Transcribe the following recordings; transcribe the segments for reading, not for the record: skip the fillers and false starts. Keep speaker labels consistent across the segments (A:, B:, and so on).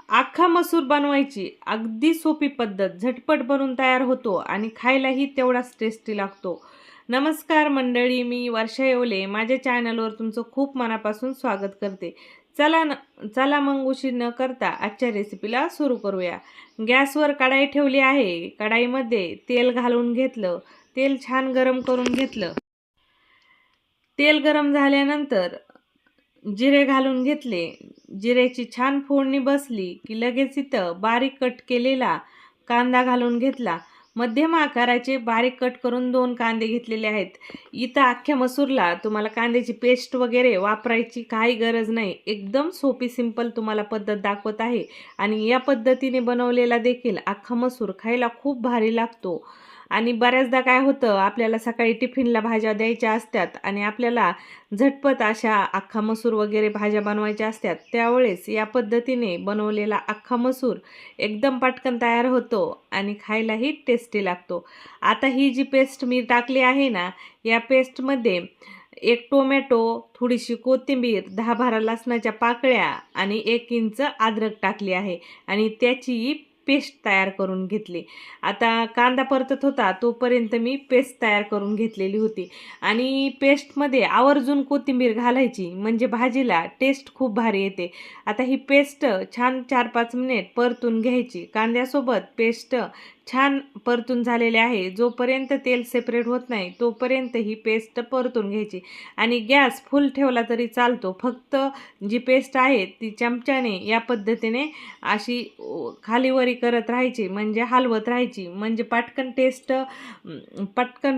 A: अख्खा मसूर बनवायची अगदी सोपी पद्धत, झटपट बनून तयार होतो आणि खायलाही तेवढाच टेस्टी लागतो. नमस्कार मंडळी, मी वर्षा येवले माझ्या चॅनलवर तुमचं खूप मनापासून स्वागत करते. चला मग उशीर न करता आजच्या रेसिपीला सुरू करूया. गॅसवर कढाई ठेवली आहे. कढाईमध्ये तेल घालून घेतलं. तेल छान गरम करून घेतलं. तेल गरम झाल्यानंतर जिरे घालून घेतले. जिऱ्याची छान फोडणी बसली की लगेच इथं बारीक कट केलेला कांदा घालून घेतला. मध्यम आकाराचे बारीक कट करून 2 कांदे घेतलेले आहेत. इथं अख्ख्या मसूरला तुम्हाला कांद्याची पेस्ट वगैरे वापरायची काही गरज नाही. एकदम सोपी सिंपल तुम्हाला पद्धत दाखवत आहे आणि या पद्धतीने बनवलेला देखील अख्खा मसूर खायला खूप भारी लागतो. आणि बऱ्याचदा काय होतं, आपल्याला सकाळी टिफिनला भाज्या द्यायच्या असतात आणि आपल्याला झटपट अशा अख्खा मसूर वगैरे भाज्या बनवायच्या असतात. त्यावेळेस या पद्धतीने बनवलेला अख्खा मसूर एकदम पटकन तयार होतो आणि खायलाही टेस्टी लागतो. आता ही जी पेस्ट मी टाकली आहे ना, या पेस्टमध्ये 1 टोमॅटो, थोडीशी कोथिंबीर, 10-12 लसणाच्या पाकळ्या आणि 1 इंच अद्रक टाकली आहे आणि त्याची पेस्ट तयार करून घेतली. आता कांदा परतत होता तोपर्यंत मी पेस्ट तयार करून घेतलेली होती आणि पेस्टमध्ये आवर्जून कोथिंबीर घालायची, म्हणजे भाजीला टेस्ट खूप भारी येते. आता ही पेस्ट छान 4-5 मिनिट परतून घ्यायची. कांद्यासोबत पेस्ट छान परतून झालेले आहे. जोपर्यंत तेल सेपरेट होत नाही तोपर्यंत ही पेस्ट परतून घ्यायची आणि गॅस फुल ठेवला तरी चालतो. फक्त जी पेस्ट आहे ती चमच्याने या पद्धतीने अशी खालीवरी करत राहायची, म्हणजे हलवत राहायची, म्हणजे पटकन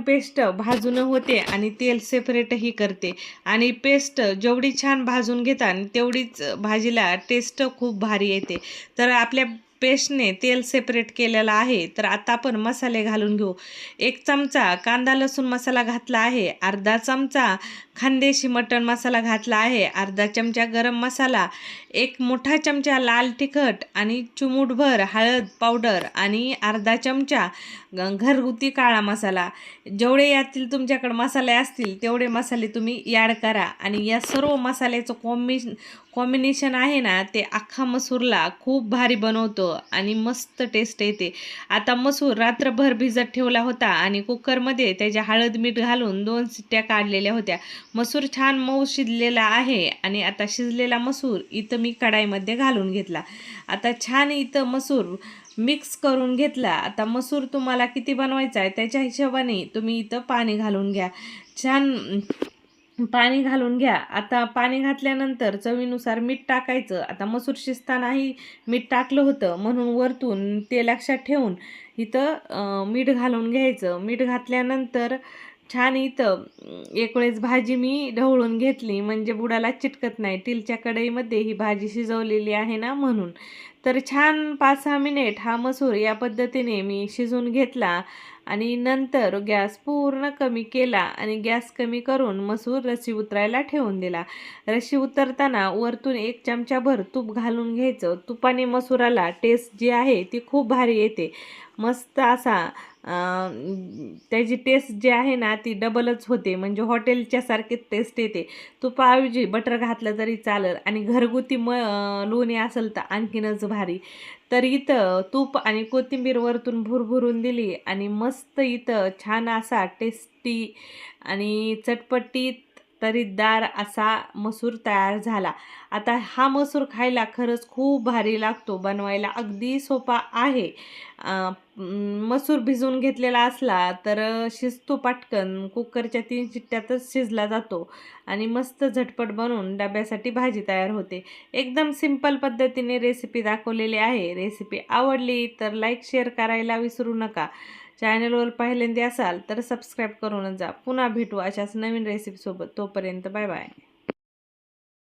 A: पेस्ट भाजून होते आणि तेल सेपरेटही करते. आणि पेस्ट जेवढी छान भाजून घेतात तेवढीच भाजीला टेस्ट खूप भारी येते. तर आपल्या पेस्टने तेल सेपरेट केलेलं आहे. तर आता आपण मसाले घालून घेऊ. 1 चमचा कांदा लसूण मसाला घातला आहे. अर्धा चमचा खानदेशी मटण मसाला घातला आहे. अर्धा चमचा गरम मसाला, 1 मोठा चमचा लाल तिखट आणि चिमूटभर हळद पावडर आणि अर्धा चमचा घरगुती काळा मसाला. जेवढे यातील तुमच्याकडे मसाले असतील तेवढे मसाले तुम्ही ॲड करा आणि या सर्व मसाल्याचं कॉम्बिनेशन आहे ना, ते अख्खा मसूरला खूप भारी बनवतो आणि मस्त टेस्ट येते. आता मसूर रात्रभर भिजत ठेवला होता आणि कुकरमध्ये त्याच्या हळद मीठ घालून 2 शिट्ट्या काढलेल्या होत्या. मसूर छान मऊ शिजलेला आहे आणि आता शिजलेला मसूर इथं मी कढाईमध्ये घालून घेतला. आता छान इथं मसूर मिक्स करून घेतला. आता मसूर तुम्हाला किती बनवायचा आहे त्याच्या हिशोबाने तुम्ही इथं पाणी घालून घ्या. छान पाणी घालून घ्या. आता पाणी घातल्यानंतर चवीनुसार मीठ टाकायचं. आता मसूर शिजतानाही मीठ टाकलं होतं म्हणून वरतून ते लक्षात ठेवून इथं मीठ घालून घ्यायचं. मीठ घातल्यानंतर छान इथं एक वेळेस भाजी मी ढवळून घेतली, म्हणजे बुडाला चिटकत नाही. स्टीलच्या कढईमध्ये ही भाजी शिजवलेली आहे ना म्हणून. तर छान 5-6 मिनिट हा मसूर या पद्धतीने मी शिजवून घेतला आणि नंतर गॅस पूर्ण कमी केला आणि गॅस कमी करून मसूर रशी उतरायला ठेवून दिला. रशी उतरताना वरतून 1 चमचाभर तूप घालून घ्यायचं. तुपाने मसूराला टेस्ट जी आहे ती खूप भारी येते. मस्त असा त्याची टेस्ट जी आहे ना ती डबलच होते, म्हणजे हॉटेलच्या सारखी टेस्ट येते. तुपाऐवजी बटर घातलं तरी चालेल आणि घरगुती लोणी असेल तर आणखीनच भारी. तर इथं तूप आणि कोथिंबीर वरतून भुरभुरून दिली आणि मस्त इथं छान असा टेस्टी आणि चटपटीत तरीदार असा मसूर तयार झाला. आता हा मसूर खायला खरंच खूप भारी लागतो. बनवायला अगदी सोपा आहे. मसूर भिजवून घेतलेला असला तर शिजतो पटकन. कुकरच्या 3 शिट्ट्यातच शिजला जातो आणि मस्त झटपट बनवून डब्यासाठी भाजी तयार होते. एकदम सिंपल पद्धतीने रेसिपी दाखवलेली आहे. रेसिपी आवडली तर लाईक शेअर करायला विसरू नका. चॅनलवर पहिल्यांदा असाल तर सबस्क्राईब करूनच जा. पुन्हा भेटू अशाच नवीन रेसिपीसोबत. तोपर्यंत बाय बाय.